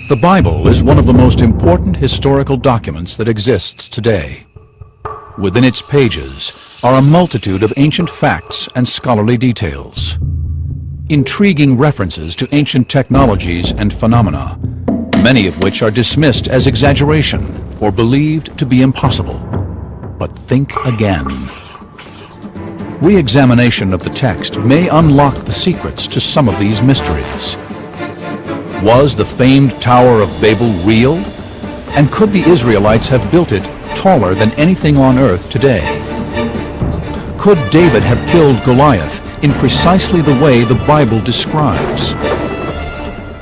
The Bible is one of the most important historical documents that exists today. Within its pages are a multitude of ancient facts and scholarly details, intriguing references to ancient technologies and phenomena, many of which are dismissed as exaggeration or believed to be impossible. But think again. Re-examination of the text may unlock the secrets to some of these mysteries. Was the famed Tower of Babel real? And could the Israelites have built it taller than anything on earth today? Could David have killed Goliath in precisely the way the Bible describes?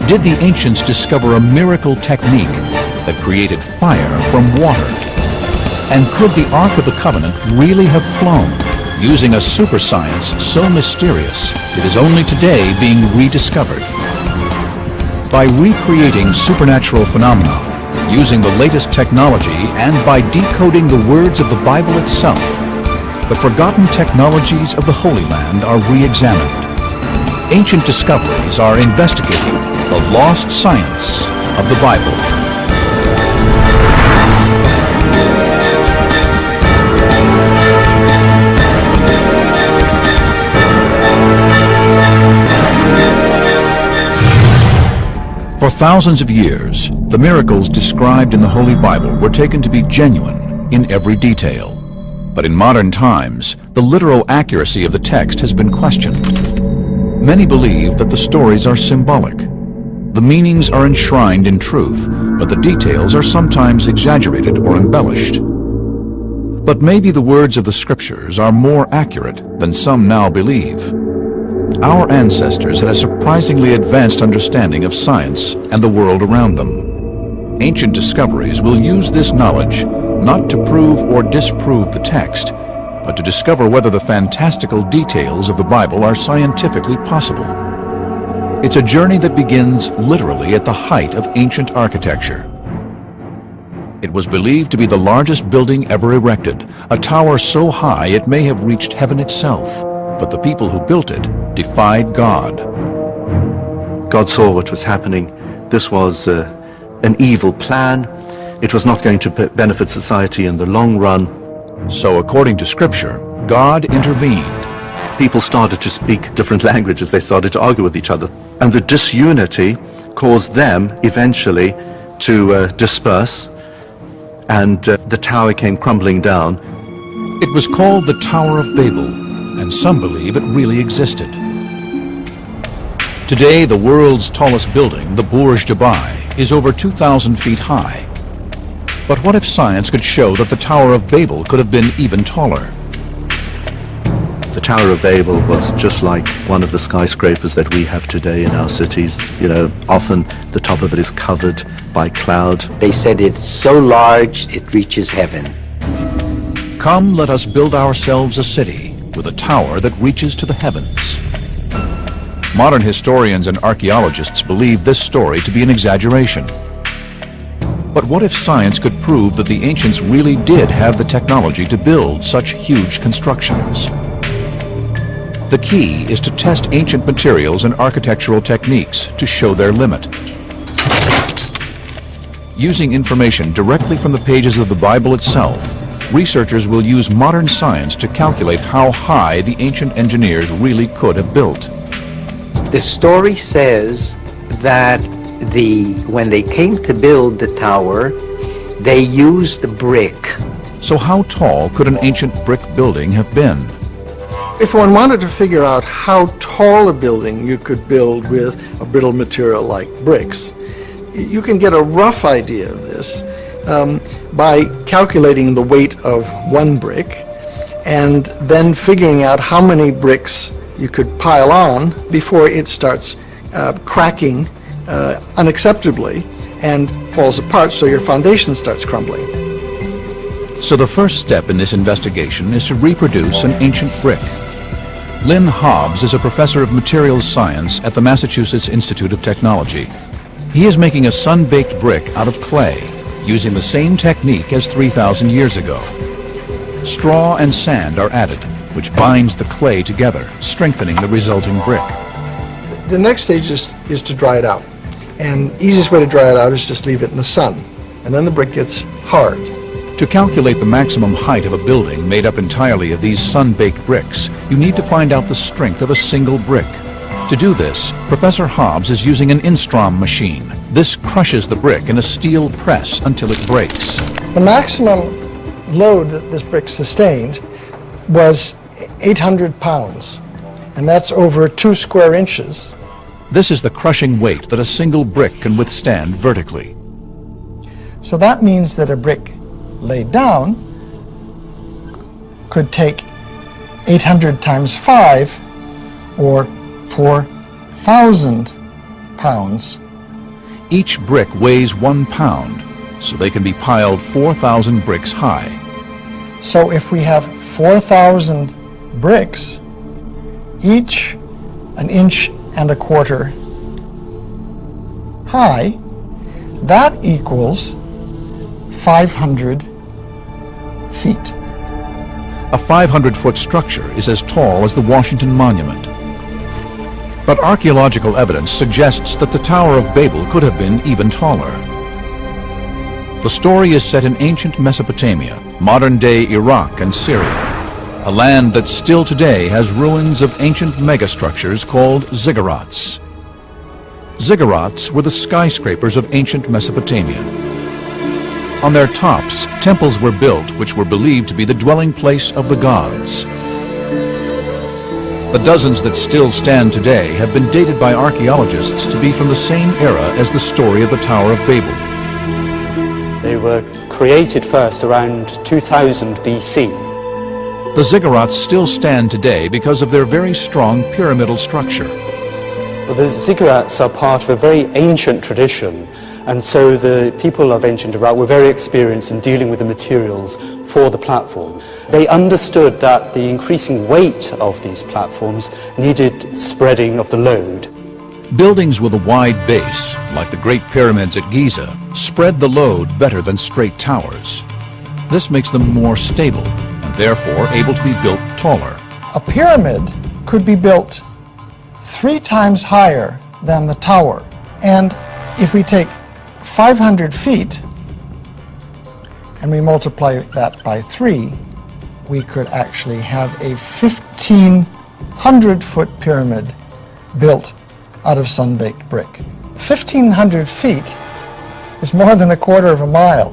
Did the ancients discover a miracle technique that created fire from water? And could the Ark of the Covenant really have flown using a super science so mysterious it is only today being rediscovered? By recreating supernatural phenomena, using the latest technology, and by decoding the words of the Bible itself, the forgotten technologies of the Holy Land are re-examined. Ancient discoveries are investigating the lost science of the Bible. For thousands of years, the miracles described in the Holy Bible were taken to be genuine in every detail. But in modern times, the literal accuracy of the text has been questioned. Many believe that the stories are symbolic. The meanings are enshrined in truth, but the details are sometimes exaggerated or embellished. But maybe the words of the Scriptures are more accurate than some now believe. Our ancestors had a surprisingly advanced understanding of science and the world around them. Ancient discoveries will use this knowledge not to prove or disprove the text, but to discover whether the fantastical details of the Bible are scientifically possible. It's a journey that begins literally at the height of ancient architecture. It was believed to be the largest building ever erected, a tower so high it may have reached heaven itself. But the people who built it defied God. God saw what was happening. This was an evil plan. It was not going to benefit society in the long run. So according to Scripture, God intervened. People started to speak different languages. They started to argue with each other. And the disunity caused them eventually to disperse, and the tower came crumbling down. It was called the Tower of Babel, and some believe it really existed. Today, the world's tallest building, the Burj Dubai, is over 2,000 feet high. But what if science could show that the Tower of Babel could have been even taller? The Tower of Babel was just like one of the skyscrapers that we have today in our cities. You know, often the top of it is covered by cloud. They said it's so large it reaches heaven. Come, let us build ourselves a city with a tower that reaches to the heavens. Modern historians and archaeologists believe this story to be an exaggeration. But what if science could prove that the ancients really did have the technology to build such huge constructions? The key is to test ancient materials and architectural techniques to show their limit. Using information directly from the pages of the Bible itself, researchers will use modern science to calculate how high the ancient engineers really could have built. The story says that when they came to build the tower, they used the brick. So how tall could an ancient brick building have been? If one wanted to figure out how tall a building you could build with a brittle material like bricks, you can get a rough idea of this by calculating the weight of one brick and then figuring out how many bricks you could pile on before it starts cracking unacceptably and falls apart, so your foundation starts crumbling. So the first step in this investigation is to reproduce an ancient brick. Lynn Hobbs is a professor of materials science at the Massachusetts Institute of Technology. He is making a sun-baked brick out of clay, using the same technique as 3,000 years ago. Straw and sand are added, which binds the clay together, strengthening the resulting brick. The next stage is to dry it out. And the easiest way to dry it out is just leave it in the sun. And then the brick gets hard. To calculate the maximum height of a building made up entirely of these sun-baked bricks, you need to find out the strength of a single brick. To do this, Professor Hobbs is using an Instrom machine. This crushes the brick in a steel press until it breaks. The maximum load that this brick sustained was 800 pounds, and that's over 2 square inches. This is the crushing weight that a single brick can withstand vertically. So that means that a brick laid down could take 800 times 5, or 4,000 pounds. Each brick weighs 1 pound, so they can be piled 4,000 bricks high. So if we have 4,000 bricks, each 1.25 inches high, that equals 500 feet. A 500-foot structure is as tall as the Washington Monument. But archaeological evidence suggests that the Tower of Babel could have been even taller. The story is set in ancient Mesopotamia, modern-day Iraq and Syria, a land that still today has ruins of ancient megastructures called ziggurats. Ziggurats were the skyscrapers of ancient Mesopotamia. On their tops, temples were built which were believed to be the dwelling place of the gods. The dozens that still stand today have been dated by archaeologists to be from the same era as the story of the Tower of Babel. They were created first around 2000 BC. The ziggurats still stand today because of their very strong pyramidal structure. Well, the ziggurats are part of a very ancient tradition, and so the people of ancient Iraq were very experienced in dealing with the materials for the platform. They understood that the increasing weight of these platforms needed spreading of the load. Buildings with a wide base, like the Great Pyramids at Giza, spread the load better than straight towers. This makes them more stable and therefore able to be built taller. A pyramid could be built 3 times higher than the tower. And if we take 500 feet and we multiply that by 3, we could actually have a 1,500-foot pyramid built out of sun-baked brick. 1,500 feet is more than 1/4 mile.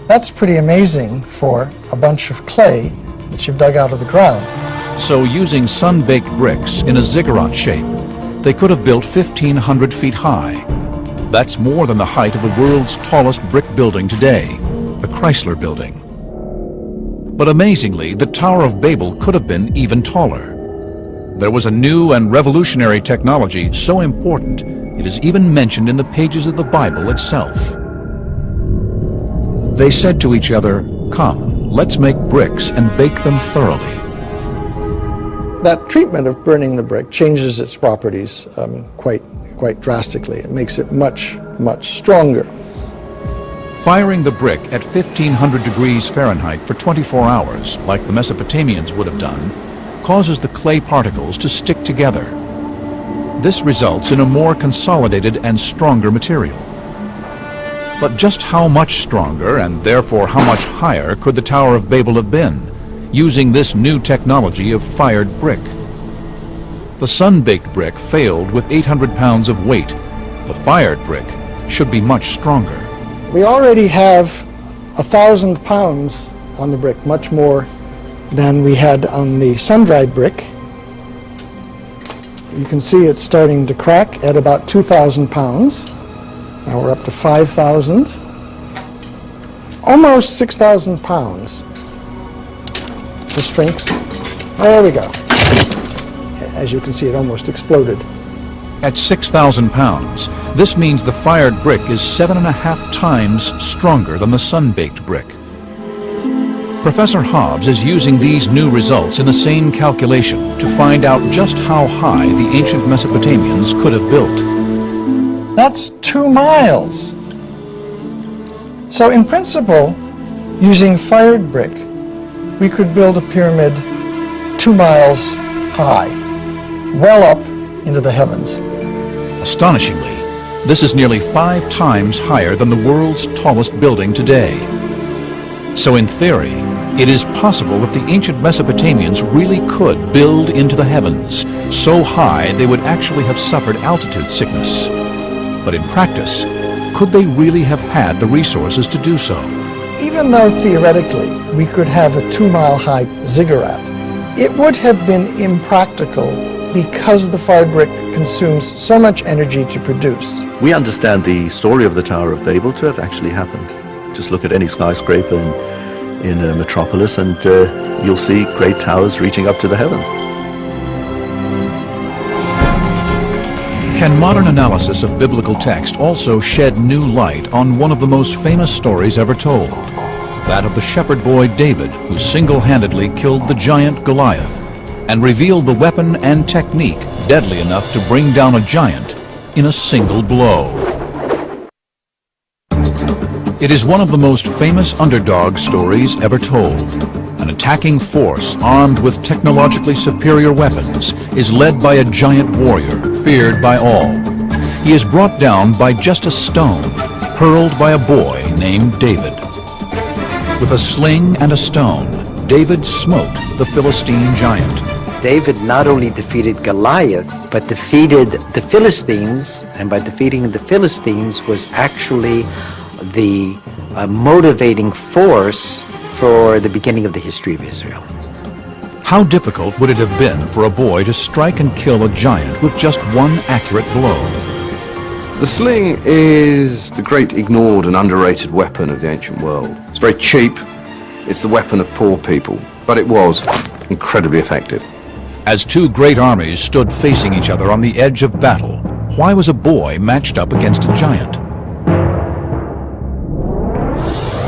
That's pretty amazing for a bunch of clay that you've dug out of the ground. So using sun-baked bricks in a ziggurat shape, they could have built 1,500 feet high. That's more than the height of the world's tallest brick building today, the Chrysler Building. But amazingly, the Tower of Babel could have been even taller. There was a new and revolutionary technology so important, it is even mentioned in the pages of the Bible itself. They said to each other, "Come, let's make bricks and bake them thoroughly." That treatment of burning the brick changes its properties quite drastically. It makes it much stronger. Firing the brick at 1,500 degrees Fahrenheit for 24 hours, like the Mesopotamians would have done, causes the clay particles to stick together. This results in a more consolidated and stronger material. But just how much stronger, and therefore how much higher, could the Tower of Babel have been, using this new technology of fired brick? The sun-baked brick failed with 800 pounds of weight. The fired brick should be much stronger. We already have 1,000 pounds on the brick, much more than we had on the sun-dried brick. You can see it's starting to crack at about 2,000 pounds. Now we're up to 5,000. Almost 6,000 pounds. The strength. There we go. As you can see, it almost exploded. At 6,000 pounds, this means the fired brick is 7.5 times stronger than the sun-baked brick. Professor Hobbs is using these new results in the same calculation to find out just how high the ancient Mesopotamians could have built. That's 2 miles. So in principle, using fired brick, we could build a pyramid 2 miles high, well up into the heavens. Astonishingly, This is nearly 5 times higher than the world's tallest building today. So in theory, it is possible that the ancient Mesopotamians really could build into the heavens, so high they would actually have suffered altitude sickness. But in practice, could they really have had the resources to do so? Even though theoretically we could have a 2-mile-high ziggurat, it would have been impractical because the fired brick consumes so much energy to produce. We understand the story of the Tower of Babel to have actually happened. Just look at any skyscraper in a metropolis and you'll see great towers reaching up to the heavens. Can modern analysis of biblical text also shed new light on one of the most famous stories ever told? That of the shepherd boy David, who single-handedly killed the giant Goliath and revealed the weapon and technique deadly enough to bring down a giant in a single blow. It is one of the most famous underdog stories ever told. An attacking force armed with technologically superior weapons is led by a giant warrior feared by all. He is brought down by just a stone, hurled by a boy named David. With a sling and a stone, David smote the Philistine giant. David not only defeated Goliath, but defeated the Philistines, and by defeating the Philistines was actually the motivating force for the beginning of the history of Israel. How difficult would it have been for a boy to strike and kill a giant with just one accurate blow? The sling is the great ignored and underrated weapon of the ancient world. It's very cheap, it's the weapon of poor people, but it was incredibly effective. As 2 great armies stood facing each other on the edge of battle, why was a boy matched up against a giant?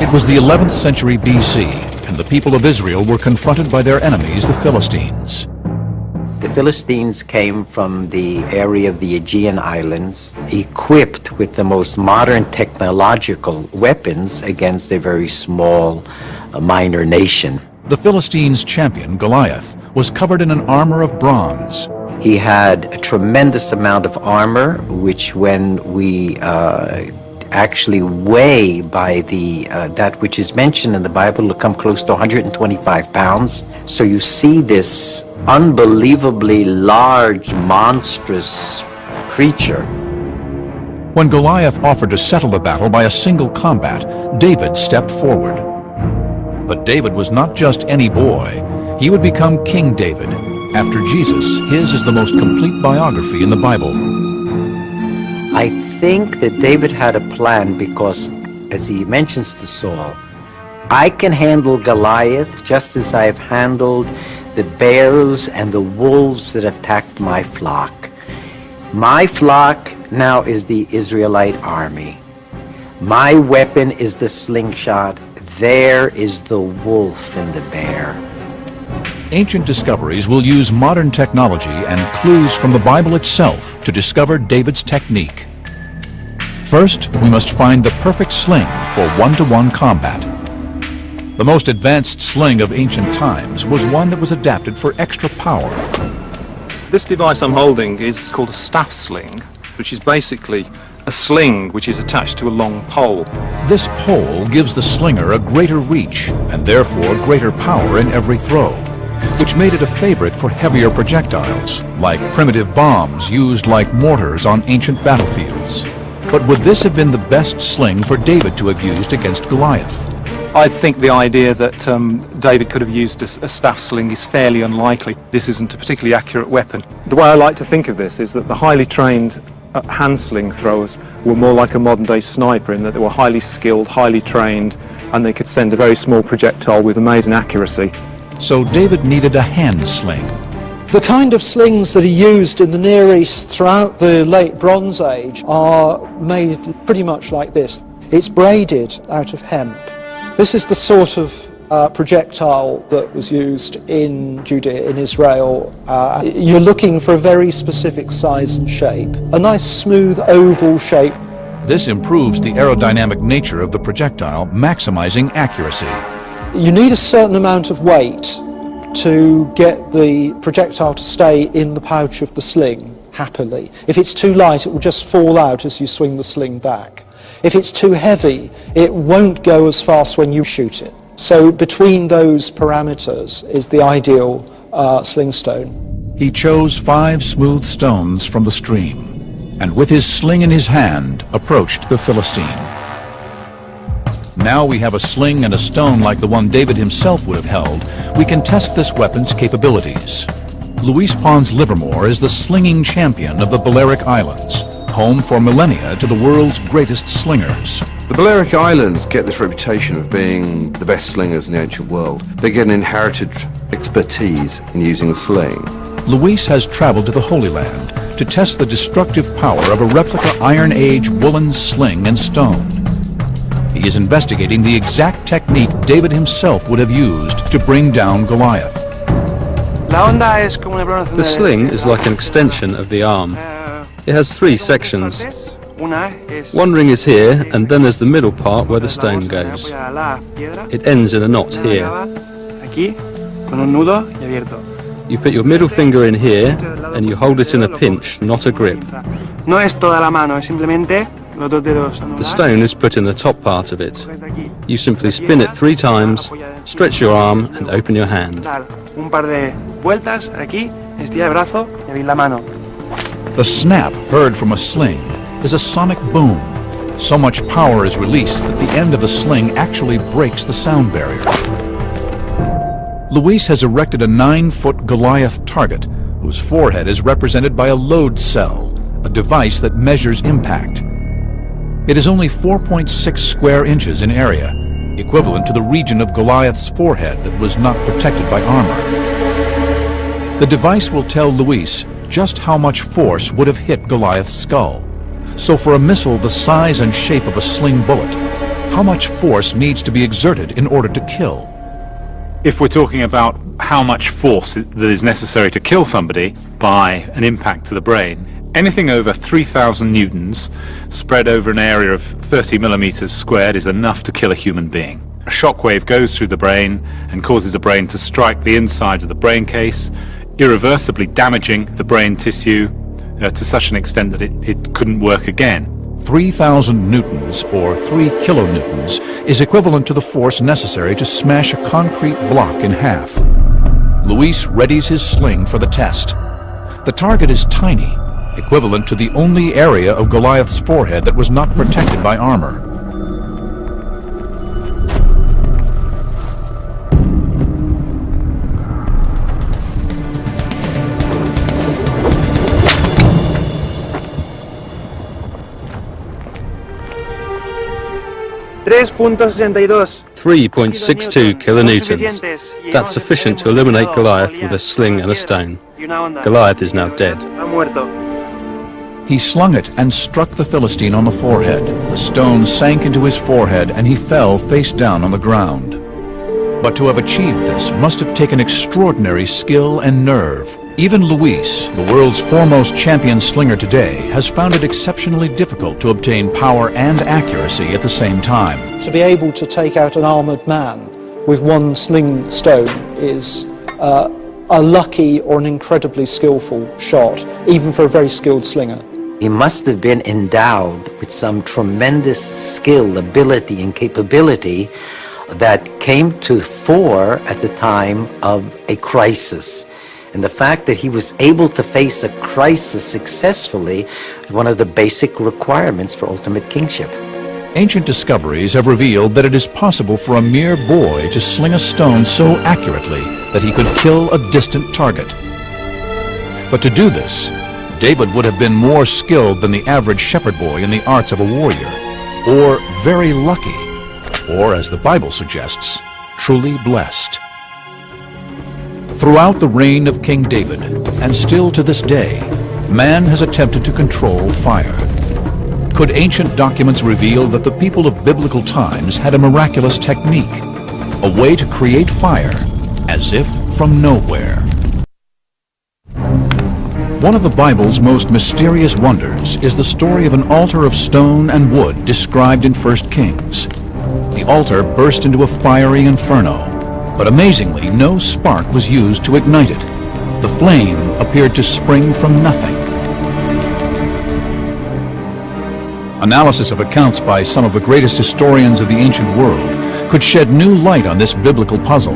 It was the 11th century BC, and the people of Israel were confronted by their enemies, the Philistines. The Philistines came from the area of the Aegean Islands, equipped with the most modern technological weapons against a very small, minor nation. The Philistines' champion, Goliath, was covered in an armor of bronze. He had a tremendous amount of armor, which when we actually weigh by that which is mentioned in the Bible, will come close to 125 pounds. So you see this unbelievably large, monstrous creature. When Goliath offered to settle the battle by a single combat, David stepped forward. But David was not just any boy. He would become King David. After Jesus, his is the most complete biography in the Bible. I think that David had a plan because, as he mentions to Saul, I can handle Goliath just as I have handled the bears and the wolves that have attacked my flock. My flock now is the Israelite army. My weapon is the slingshot. There is the wolf and the bear. Ancient discoveries will use modern technology and clues from the Bible itself to discover David's technique. First, we must find the perfect sling for one-to-one combat. The most advanced sling of ancient times was one that was adapted for extra power. This device I'm holding is called a staff sling, which is basically a sling which is attached to a long pole. This pole gives the slinger a greater reach and therefore greater power in every throw, which made it a favorite for heavier projectiles, like primitive bombs used like mortars on ancient battlefields. But would this have been the best sling for David to have used against Goliath? I think the idea that David could have used a staff sling is fairly unlikely. This isn't a particularly accurate weapon. The way I like to think of this is that the highly trained hand sling throwers were more like a modern day sniper in that they were highly skilled, highly trained, and they could send a very small projectile with amazing accuracy. So David needed a hand sling. The kind of slings that are used in the Near East throughout the late Bronze Age are made pretty much like this. It's braided out of hemp. This is the sort of projectile that was used in Judea, in Israel. You're looking for a very specific size and shape. A nice smooth oval shape. This improves the aerodynamic nature of the projectile, maximizing accuracy. You need a certain amount of weight to get the projectile to stay in the pouch of the sling. happily. If it's too light, it will just fall out as you swing the sling back. If it's too heavy, it won't go as fast when you shoot it. So between those parameters is the ideal sling stone. He chose 5 smooth stones from the stream, and with his sling in his hand, approached the Philistine. Now we have a sling and a stone like the one David himself would have held. We can test this weapon's capabilities. Luis Pons Livermore is the slinging champion of the Balearic Islands, home for millennia to the world's greatest slingers. The Balearic Islands get this reputation of being the best slingers in the ancient world. They get an inherited expertise in using the sling. Luis has traveled to the Holy Land to test the destructive power of a replica Iron Age woolen sling and stone. He is investigating the exact technique David himself would have used to bring down Goliath. The sling is like an extension of the arm. It has 3 sections. One ring is here, and then there's the middle part where the stone goes. It ends in a knot here. You put your middle finger in here, and you hold it in a pinch, not a grip. The stone is put in the top part of it. You simply spin it 3 times, stretch your arm, and open your hand. The snap heard from a sling is a sonic boom. So much power is released that the end of the sling actually breaks the sound barrier. Luis has erected a 9-foot Goliath target, whose forehead is represented by a load cell, a device that measures impact. It is only 4.6 square inches in area, equivalent to the region of Goliath's forehead that was not protected by armor. The device will tell Luis just how much force would have hit Goliath's skull. So for a missile the size and shape of a sling bullet, how much force needs to be exerted in order to kill? If we're talking about how much force that is necessary to kill somebody by an impact to the brain, anything over 3,000 newtons spread over an area of 30 millimeters squared is enough to kill a human being. A shockwave goes through the brain and causes the brain to strike the inside of the brain case, irreversibly damaging the brain tissue to such an extent that it couldn't work again. 3,000 newtons, or 3 kilonewtons, is equivalent to the force necessary to smash a concrete block in half. Luis readies his sling for the test. The target is tiny, equivalent to the only area of Goliath's forehead that was not protected by armor. .62 kilonewtons. That's sufficient to eliminate Goliath with a sling and a stone. Goliath is now dead. He slung it and struck the Philistine on the forehead. The stone sank into his forehead and he fell face down on the ground. But to have achieved this must have taken extraordinary skill and nerve. Even Luis, the world's foremost champion slinger today, has found it exceptionally difficult to obtain power and accuracy at the same time. To be able to take out an armoured man with one sling stone is a lucky or an incredibly skillful shot, even for a very skilled slinger. He must have been endowed with some tremendous skill, ability, and capability that came to fore at the time of a crisis. And the fact that he was able to face a crisis successfully is one of the basic requirements for ultimate kingship. Ancient discoveries have revealed that it is possible for a mere boy to sling a stone so accurately that he could kill a distant target. But to do this, David would have been more skilled than the average shepherd boy in the arts of a warrior, or very lucky, or, as the Bible suggests, truly blessed. Throughout the reign of King David, and still to this day, man has attempted to control fire. Could ancient documents reveal that the people of biblical times had a miraculous technique, a way to create fire as if from nowhere? One of the Bible's most mysterious wonders is the story of an altar of stone and wood described in 1 Kings. The altar burst into a fiery inferno, but amazingly no spark was used to ignite it. The flame appeared to spring from nothing. Analysis of accounts by some of the greatest historians of the ancient world could shed new light on this biblical puzzle.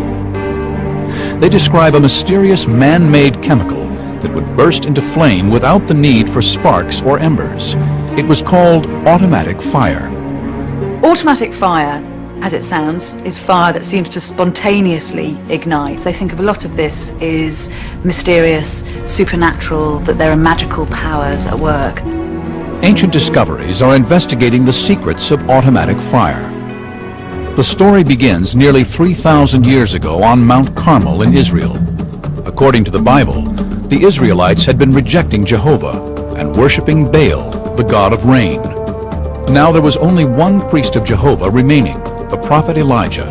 They describe a mysterious man-made chemical that would burst into flame without the need for sparks or embers. It was called automatic fire. Automatic fire, as it sounds, is fire that seems to spontaneously ignite. I think of a lot of this is mysterious, supernatural, that there are magical powers at work. Ancient discoveries are investigating the secrets of automatic fire. The story begins nearly 3,000 years ago on Mount Carmel in Israel. According to the Bible, the Israelites had been rejecting Jehovah and worshiping Baal, the god of rain. Now there was only one priest of Jehovah remaining, the prophet Elijah.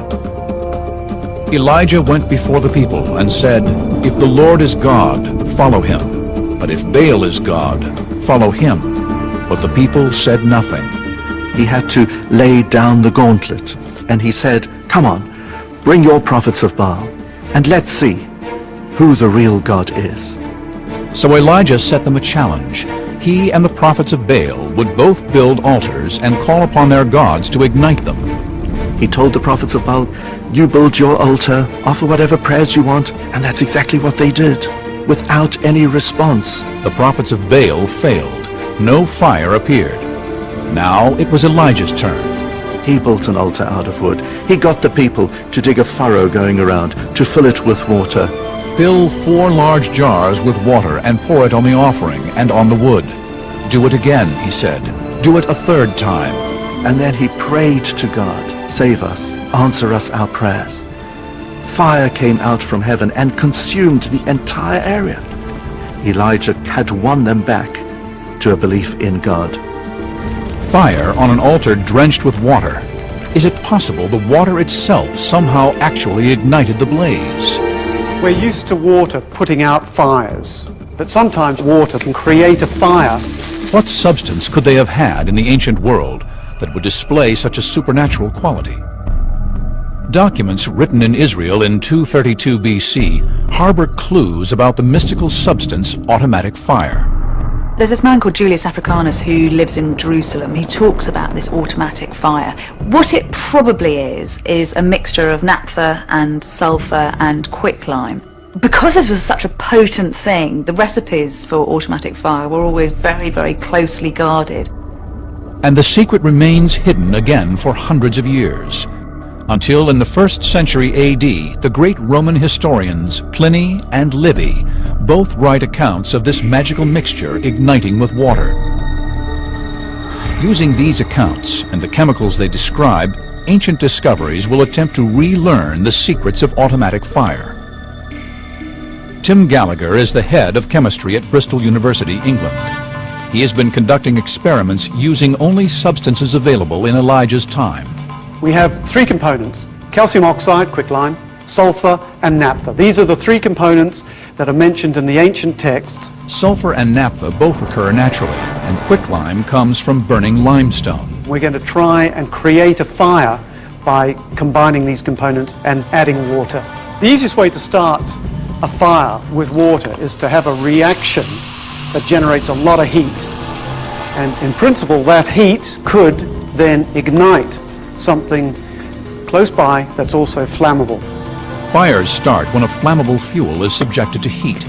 Elijah went before the people and said, "If the Lord is God, follow him. But if Baal is God, follow him." But the people said nothing. He had to lay down the gauntlet, and he said, "Come on, bring your prophets of Baal, and let's see who the real God is." So Elijah set them a challenge. He and the prophets of Baal would both build altars and call upon their gods to ignite them. He told the prophets of Baal, "You build your altar, offer whatever prayers you want," and that's exactly what they did, without any response. The prophets of Baal failed. No fire appeared. Now it was Elijah's turn. He built an altar out of wood. He got the people to dig a furrow going around, to fill it with water. Fill 4 large jars with water and pour it on the offering and on the wood. Do it again, he said. Do it a 3rd time. And then he prayed to God, "Save us, answer us our prayers." Fire came out from heaven and consumed the entire area. Elijah had won them back to a belief in God. Fire on an altar drenched with water. Is it possible the water itself somehow actually ignited the blaze? We're used to water putting out fires, but sometimes water can create a fire. What substance could they have had in the ancient world that would display such a supernatural quality? Documents written in Israel in 232 BC harbor clues about the mystical substance automatic fire. There's this man called Julius Africanus who lives in Jerusalem. He talks about this automatic fire. What it probably is a mixture of naphtha and sulfur and quicklime. Because this was such a potent thing, the recipes for automatic fire were always very, very closely guarded. And the secret remains hidden again for hundreds of years. Until in the 1st century AD, the great Roman historians Pliny and Livy both write accounts of this magical mixture igniting with water. Using these accounts and the chemicals they describe, ancient discoveries will attempt to relearn the secrets of automatic fire. Tim Gallagher is the head of chemistry at Bristol University, England. He has been conducting experiments using only substances available in Elijah's time. We have 3 components: calcium oxide, quicklime, sulfur and naphtha. These are the 3 components that are mentioned in the ancient texts. Sulfur and naphtha both occur naturally, and quicklime comes from burning limestone. We're going to try and create a fire by combining these components and adding water. The easiest way to start a fire with water is to have a reaction that generates a lot of heat. And in principle, that heat could then ignite something close by that's also flammable. Fires start when a flammable fuel is subjected to heat.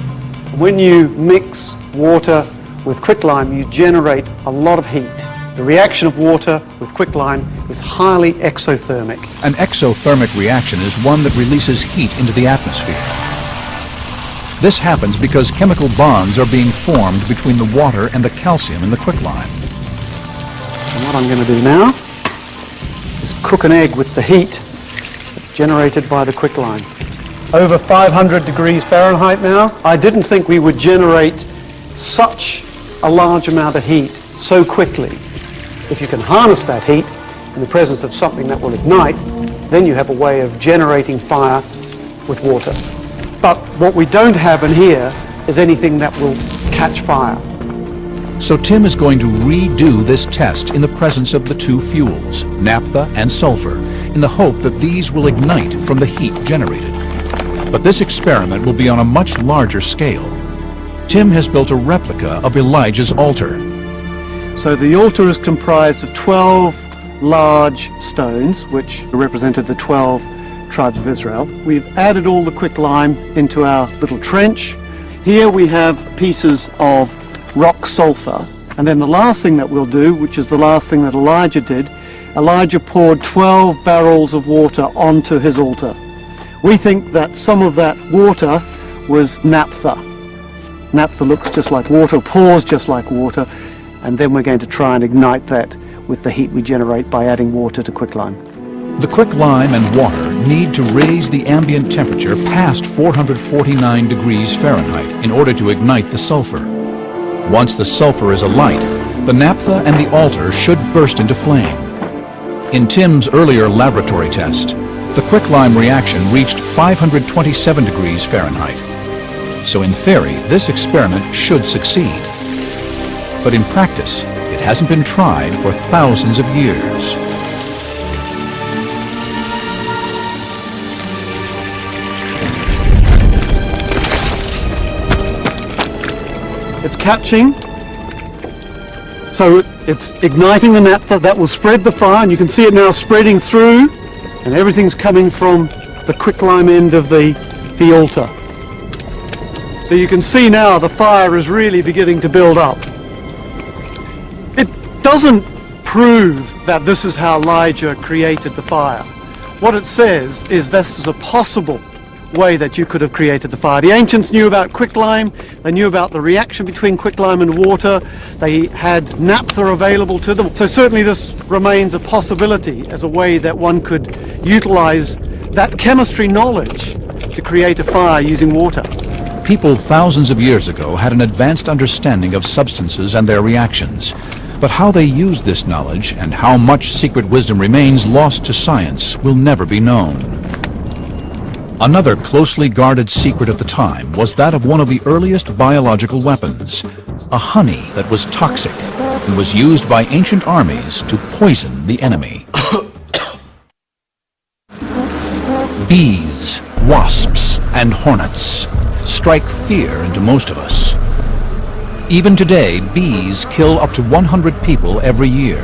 When you mix water with quicklime, you generate a lot of heat. The reaction of water with quicklime is highly exothermic. An exothermic reaction is one that releases heat into the atmosphere. This happens because chemical bonds are being formed between the water and the calcium in the quicklime. And what I'm going to do now is cook an egg with the heat that's generated by the quicklime. Over 500 degrees Fahrenheit now. I didn't think we would generate such a large amount of heat so quickly. If you can harness that heat in the presence of something that will ignite, then you have a way of generating fire with water. But what we don't have in here is anything that will catch fire. So Tim is going to redo this test in the presence of the 2 fuels, naphtha and sulfur, in the hope that these will ignite from the heat generated. But this experiment will be on a much larger scale. Tim has built a replica of Elijah's altar. So the altar is comprised of 12 large stones, which represented the 12 tribes of Israel. We've added all the quicklime into our little trench. Here we have pieces of rock sulfur. And then the last thing that we'll do, which is the last thing that Elijah did, Elijah poured 12 barrels of water onto his altar. We think that some of that water was naphtha. Naphtha looks just like water, pours just like water, and then we're going to try and ignite that with the heat we generate by adding water to quicklime. The quicklime and water need to raise the ambient temperature past 449 degrees Fahrenheit in order to ignite the sulfur. Once the sulfur is alight, the naphtha and the altar should burst into flame. In Tim's earlier laboratory test, the quicklime reaction reached 527 degrees Fahrenheit. So in theory, this experiment should succeed. But in practice, it hasn't been tried for thousands of years. It's catching, so it's igniting the naphtha. That will spread the fire, and you can see it now spreading through, and everything's coming from the quicklime end of the altar. So you can see now the fire is really beginning to build up. It doesn't prove that this is how Elijah created the fire. What it says is this is a possible way that you could have created the fire. The ancients knew about quicklime, they knew about the reaction between quicklime and water, they had naphtha available to them. So certainly this remains a possibility as a way that one could utilize that chemistry knowledge to create a fire using water. People thousands of years ago had an advanced understanding of substances and their reactions. But how they used this knowledge and how much secret wisdom remains lost to science will never be known. Another closely guarded secret at the time was that of one of the earliest biological weapons, a honey that was toxic and was used by ancient armies to poison the enemy. Bees, wasps, and hornets strike fear into most of us. Even today, bees kill up to 100 people every year.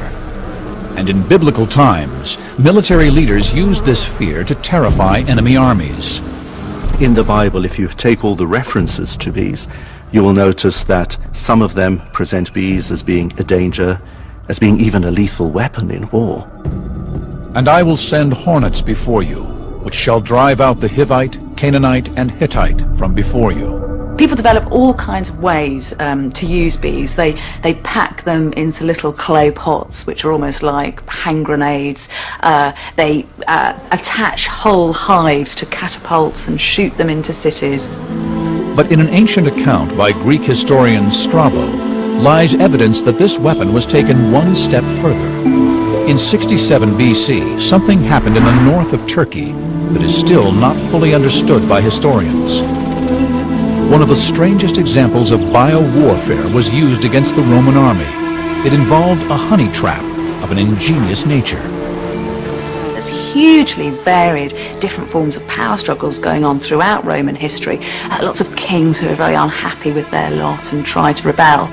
And in biblical times, military leaders used this fear to terrify enemy armies. In the Bible, if you take all the references to bees, you will notice that some of them present bees as being a danger, as being even a lethal weapon in war. And I will send hornets before you, which shall drive out the Hivite, Canaanite, and Hittite from before you. People develop all kinds of ways to use bees. They pack them into little clay pots, which are almost like hand grenades. They attach whole hives to catapults and shoot them into cities. But in an ancient account by Greek historian Strabo lies evidence that this weapon was taken one step further. In 67 BC, something happened in the north of Turkey that is still not fully understood by historians. One of the strangest examples of bio-warfare was used against the Roman army. It involved a honey trap of an ingenious nature. There's hugely varied different forms of power struggles going on throughout Roman history. Lots of kings who are very unhappy with their lot and try to rebel.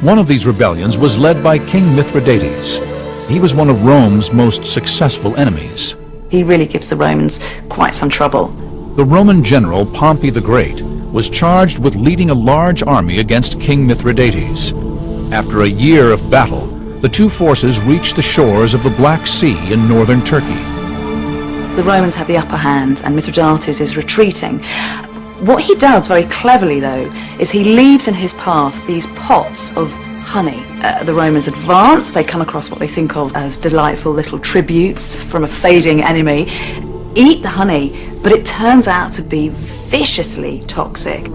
One of these rebellions was led by King Mithridates. He was one of Rome's most successful enemies. He really gives the Romans quite some trouble. The Roman general Pompey the Great was charged with leading a large army against King Mithridates. After a year of battle, the two forces reached the shores of the Black Sea in northern Turkey. The Romans have the upper hand and Mithridates is retreating. What he does very cleverly, though, is he leaves in his path these pots of honey. The Romans advance, they come across what they think of as delightful little tributes from a fading enemy, eat the honey, but it turns out to be viciously toxic.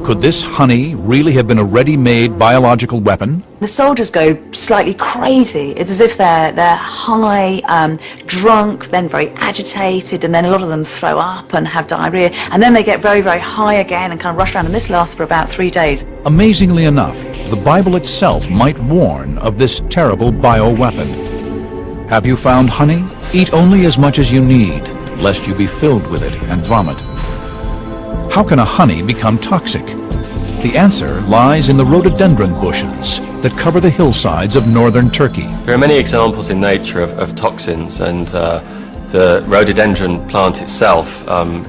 Could this honey really have been a ready-made biological weapon? The soldiers go slightly crazy. It's as if they're high, drunk, then very agitated, and then a lot of them throw up and have diarrhea, and then they get very, very high again and kind of rush around, and this lasts for about 3 days. Amazingly enough, the Bible itself might warn of this terrible bioweapon. Have you found honey? Eat only as much as you need, lest you be filled with it and vomit. How can a honey become toxic? The answer lies in the rhododendron bushes, that cover the hillsides of northern Turkey. There are many examples in nature of toxins, and the rhododendron plant itself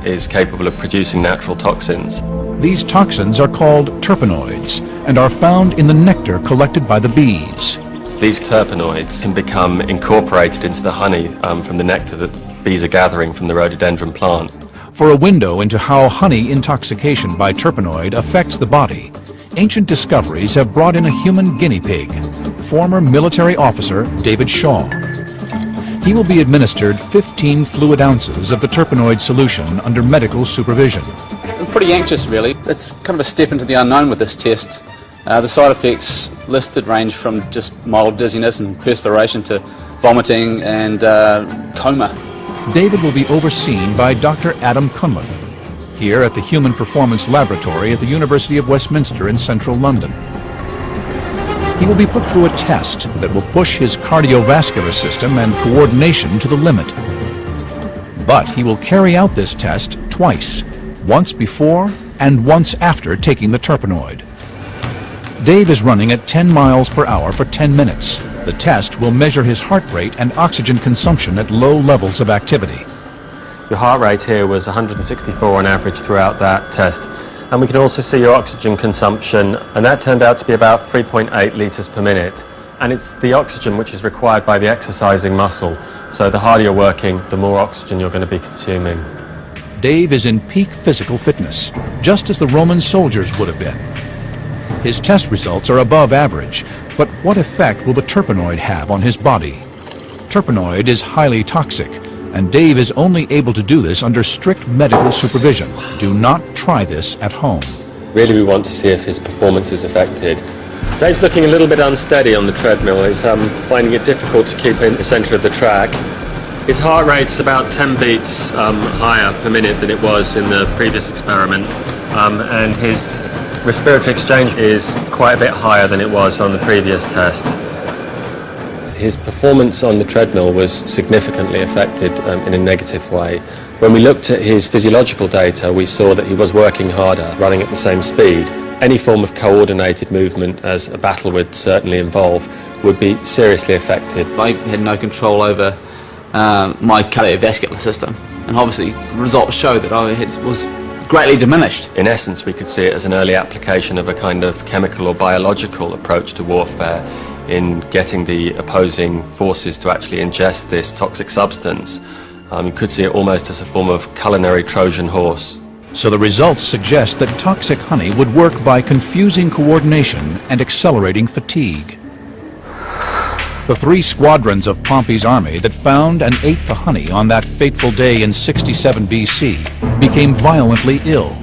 is capable of producing natural toxins. These toxins are called terpenoids and are found in the nectar collected by the bees. These terpenoids can become incorporated into the honey from the nectar that bees are gathering from the rhododendron plant. For a window into how honey intoxication by terpenoid affects the body, ancient discoveries have brought in a human guinea pig, former military officer David Shaw. He will be administered 15 fluid ounces of the terpenoid solution under medical supervision. I'm pretty anxious, really. It's kind of a step into the unknown with this test. The side effects listed range from just mild dizziness and perspiration to vomiting and coma. David will be overseen by Dr. Adam Cunliffe, here at the Human Performance Laboratory at the University of Westminster in central London. He will be put through a test that will push his cardiovascular system and coordination to the limit. But he will carry out this test twice, once before and once after taking the terpenoid. Dave is running at 10 miles per hour for 10 minutes. The test will measure his heart rate and oxygen consumption at low levels of activity. Your heart rate here was 164 on average throughout that test. And we can also see your oxygen consumption, and that turned out to be about 3.8 litres per minute. And it's the oxygen which is required by the exercising muscle. So the harder you're working, the more oxygen you're going to be consuming. Dave is in peak physical fitness, just as the Roman soldiers would have been. His test results are above average, but what effect will the terpenoid have on his body? Terpenoid is highly toxic, and Dave is only able to do this under strict medical supervision. Do not try this at home. Really, we want to see if his performance is affected. Dave's looking a little bit unsteady on the treadmill. He's finding it difficult to keep in the centre of the track. His heart rate's about 10 beats higher per minute than it was in the previous experiment, and his respiratory exchange is quite a bit higher than it was on the previous test. His performance on the treadmill was significantly affected in a negative way. When we looked at his physiological data, we saw that he was working harder, running at the same speed. Any form of coordinated movement, as a battle would certainly involve, would be seriously affected. I had no control over my cardiovascular system, and obviously the results show that I was greatly diminished. In essence, we could see it as an early application of a kind of chemical or biological approach to warfare in getting the opposing forces to actually ingest this toxic substance. You could see it almost as a form of culinary Trojan horse. So the results suggest that toxic honey would work by confusing coordination and accelerating fatigue. The 3 squadrons of Pompey's army that found and ate the honey on that fateful day in 67 BC became violently ill.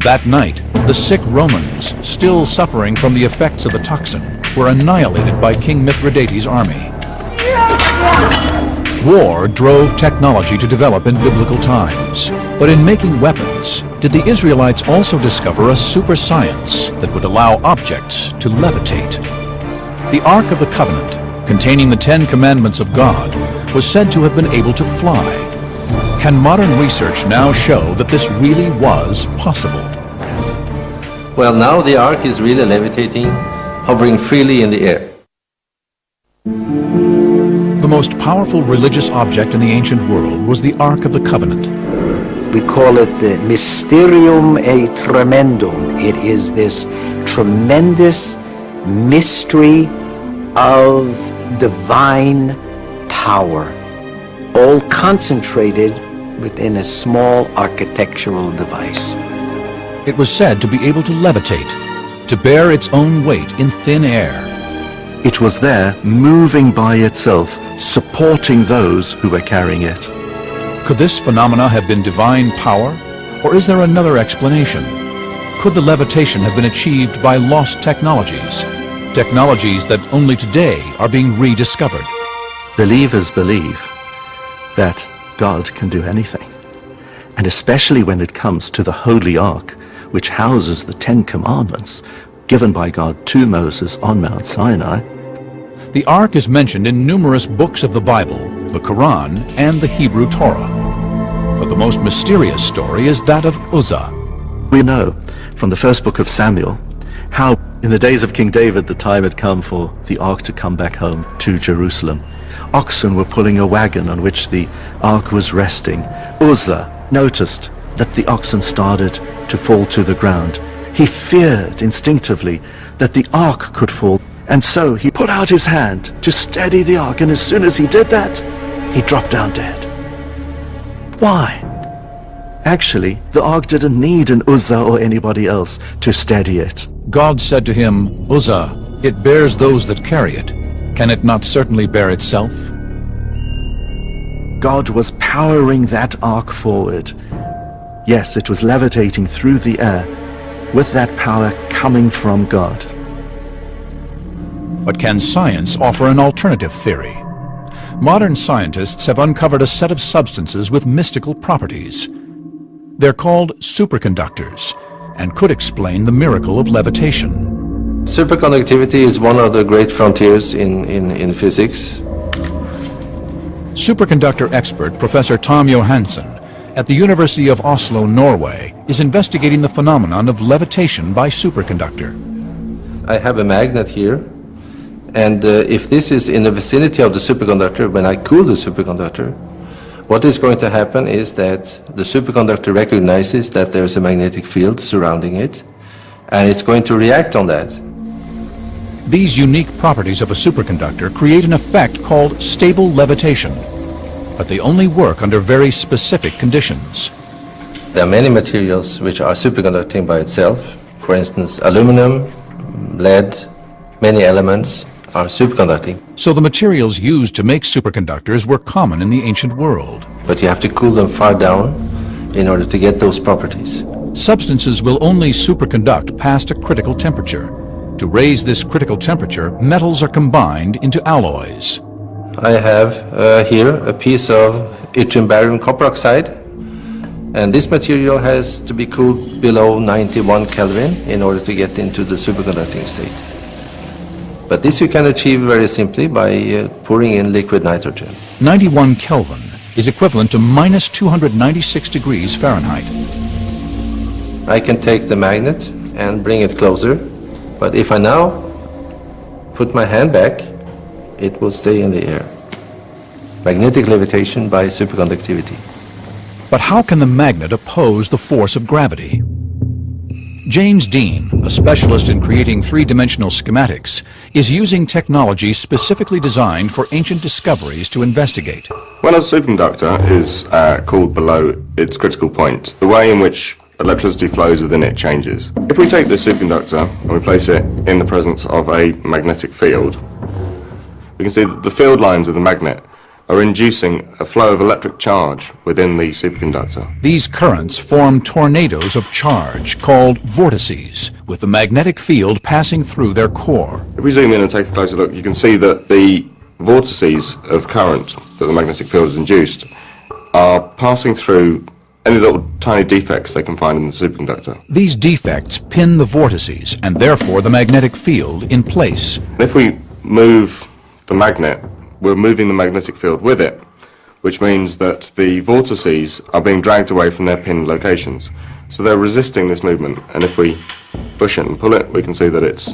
That night, the sick Romans, still suffering from the effects of the toxin, were annihilated by King Mithridates' army. War drove technology to develop in biblical times. But in making weapons, did the Israelites also discover a super science that would allow objects to levitate? The Ark of the Covenant, containing the 10 Commandments of God, was said to have been able to fly. Can modern research now show that this really was possible? Well, now the Ark is really levitating, hovering freely in the air. The most powerful religious object in the ancient world was the Ark of the Covenant. We call it the Mysterium e Tremendum. It is this tremendous mystery of divine power, all concentrated within a small architectural device. It was said to be able to levitate, to bear its own weight in thin air. It was there, moving by itself, supporting those who were carrying it. Could this phenomena have been divine power, or is there another explanation? Could the levitation have been achieved by lost technologies? Technologies that only today are being rediscovered. Believers believe that God can do anything. And especially when it comes to the Holy Ark, which houses the 10 Commandments given by God to Moses on Mount Sinai. The Ark is mentioned in numerous books of the Bible, the Quran, and the Hebrew Torah. But the most mysterious story is that of Uzzah. We know from the first book of Samuel how In the days of King David, the time had come for the ark to come back home to Jerusalem. Oxen were pulling a wagon on which the ark was resting. Uzzah noticed that the oxen started to fall to the ground. He feared instinctively that the ark could fall, and so he put out his hand to steady the ark, and as soon as he did that, he dropped down dead. Why? Actually, the ark didn't need an Uzzah or anybody else to steady it. God said to him, Uzzah, it bears those that carry it. Can it not certainly bear itself? God was powering that ark forward. Yes, it was levitating through the air, with that power coming from God. But can science offer an alternative theory? Modern scientists have uncovered a set of substances with mystical properties. They're called superconductors and could explain the miracle of levitation. Superconductivity is one of the great frontiers in physics. Superconductor expert Professor Tom Johansen at the University of Oslo, Norway, is investigating the phenomenon of levitation by superconductor. I have a magnet here, and if this is in the vicinity of the superconductor, when I cool the superconductor, what is going to happen is that the superconductor recognizes that there's a magnetic field surrounding it, and it's going to react on that. These unique properties of a superconductor create an effect called stable levitation, but they only work under very specific conditions. There are many materials which are superconducting by itself. For instance, aluminum, lead, many elements are superconducting. So the materials used to make superconductors were common in the ancient world. But you have to cool them far down in order to get those properties. Substances will only superconduct past a critical temperature. To raise this critical temperature, metals are combined into alloys. I have here a piece of yttrium barium copper oxide, and this material has to be cooled below 91 Kelvin in order to get into the superconducting state. But this you can achieve very simply by pouring in liquid nitrogen. 91 Kelvin is equivalent to minus 296 degrees Fahrenheit. I can take the magnet and bring it closer, but if I now put my hand back, it will stay in the air. Magnetic levitation by superconductivity. But how can the magnet oppose the force of gravity? James Dean, a specialist in creating three-dimensional schematics, is using technology specifically designed for ancient discoveries to investigate. When a superconductor is cooled below its critical point, the way in which electricity flows within it changes. If we take this superconductor and we place it in the presence of a magnetic field, we can see that the field lines of the magnet are inducing a flow of electric charge within the superconductor. These currents form tornadoes of charge called vortices, with the magnetic field passing through their core. If we zoom in and take a closer look, you can see that the vortices of current that the magnetic field has induced are passing through any little tiny defects they can find in the superconductor. These defects pin the vortices and therefore the magnetic field in place. If we move the magnet, we're moving the magnetic field with it, which means that the vortices are being dragged away from their pinned locations. So they're resisting this movement, and if we push it and pull it, we can see that it's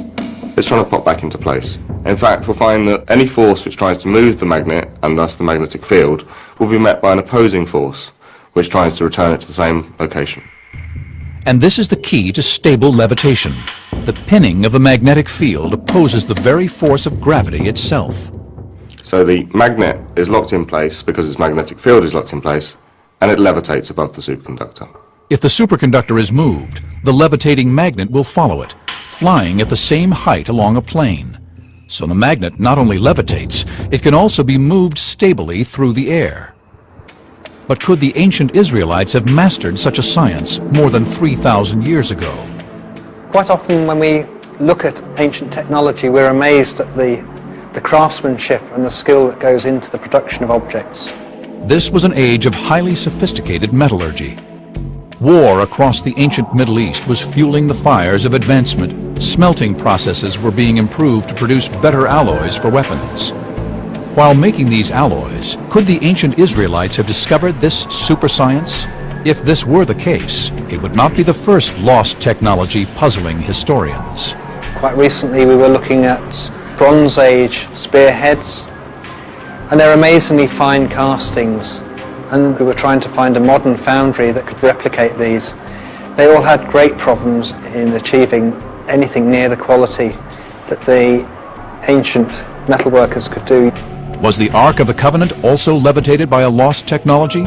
trying to pop back into place. In fact, we'll find that any force which tries to move the magnet, and thus the magnetic field, will be met by an opposing force, which tries to return it to the same location. And this is the key to stable levitation. The pinning of the magnetic field opposes the very force of gravity itself. So the magnet is locked in place because its magnetic field is locked in place, and it levitates above the superconductor. If the superconductor is moved, the levitating magnet will follow it, flying at the same height along a plane. So the magnet not only levitates, it can also be moved stably through the air. But could the ancient Israelites have mastered such a science more than 3,000 years ago? Quite often when we look at ancient technology, we're amazed at the craftsmanship and the skill that goes into the production of objects. This was an age of highly sophisticated metallurgy. War across the ancient Middle East was fueling the fires of advancement. Smelting processes were being improved to produce better alloys for weapons. While making these alloys, could the ancient Israelites have discovered this super science? If this were the case, it would not be the first lost technology puzzling historians. Quite recently we were looking at Bronze Age spearheads, and they're amazingly fine castings, and we were trying to find a modern foundry that could replicate these. They all had great problems in achieving anything near the quality that the ancient metalworkers could do. Was the Ark of the Covenant also levitated by a lost technology?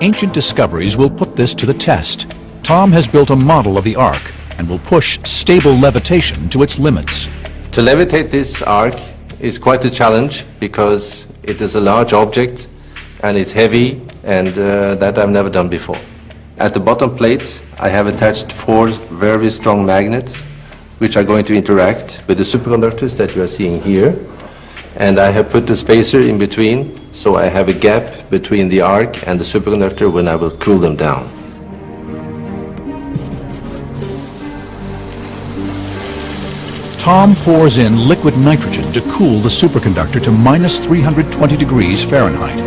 Ancient discoveries will put this to the test. Tom has built a model of the Ark and will push stable levitation to its limits. To levitate this Ark is quite a challenge because it is a large object and it's heavy, and that I've never done before. At the bottom plate I have attached 4 very strong magnets which are going to interact with the superconductors that you are seeing here. And I have put the spacer in between, so I have a gap between the arc and the superconductor when I will cool them down. Tom pours in liquid nitrogen to cool the superconductor to minus 320 degrees Fahrenheit.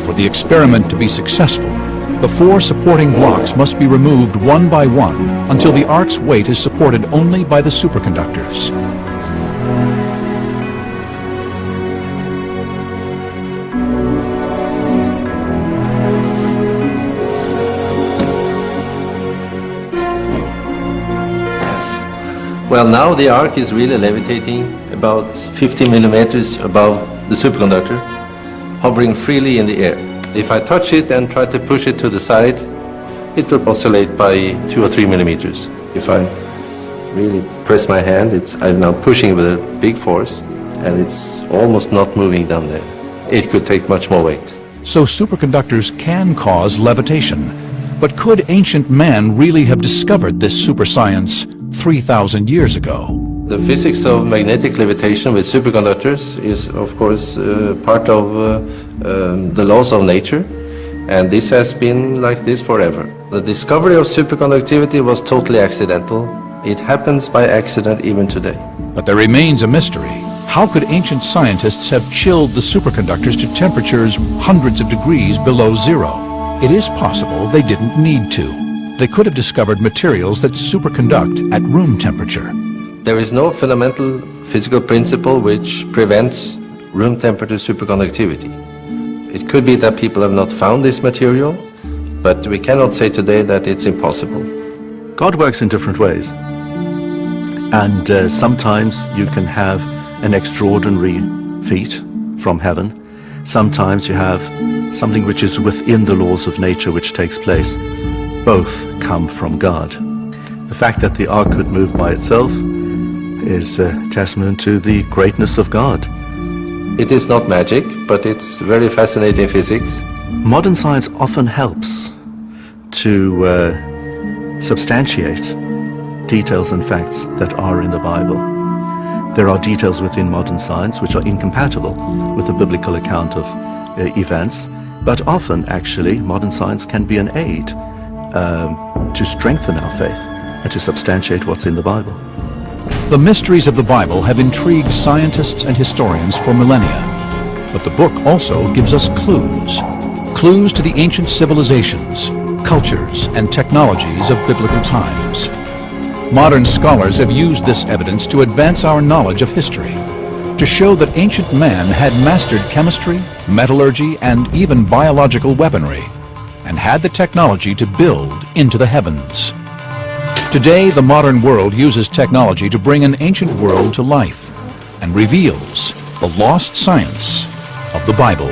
For the experiment to be successful, the 4 supporting blocks must be removed one by one until the Ark's weight is supported only by the superconductors. Well, now the Ark is really levitating about 50 millimeters above the superconductor, hovering freely in the air. If I touch it and try to push it to the side, it will oscillate by 2 or 3 millimeters. If I really press my hand, I'm now pushing with a big force, and it's almost not moving down there. It could take much more weight. So superconductors can cause levitation. But could ancient man really have discovered this super science 3,000 years ago? The physics of magnetic levitation with superconductors is, of course, part of the laws of nature, and this has been like this forever. The discovery of superconductivity was totally accidental. It happens by accident even today. But there remains a mystery. How could ancient scientists have chilled the superconductors to temperatures hundreds of degrees below zero? It is possible they didn't need to. They could have discovered materials that superconduct at room temperature. There is no fundamental physical principle which prevents room temperature superconductivity. It could be that people have not found this material, but we cannot say today that it's impossible. God works in different ways, and sometimes you can have an extraordinary feat from heaven. Sometimes you have something which is within the laws of nature which takes place. Both come from God. The fact that the ark could move by itself is a testament to the greatness of God. It is not magic, but it's very fascinating physics. Modern science often helps to substantiate details and facts that are in the Bible. There are details within modern science which are incompatible with the biblical account of events, but often actually modern science can be an aid to strengthen our faith and to substantiate what's in the Bible. The mysteries of the Bible have intrigued scientists and historians for millennia, but the book also gives us clues. Clues to the ancient civilizations, cultures, and technologies of biblical times. Modern scholars have used this evidence to advance our knowledge of history, to show that ancient man had mastered chemistry, metallurgy, and even biological weaponry, and had the technology to build into the heavens. Today, the modern world uses technology to bring an ancient world to life and reveals the lost science of the Bible.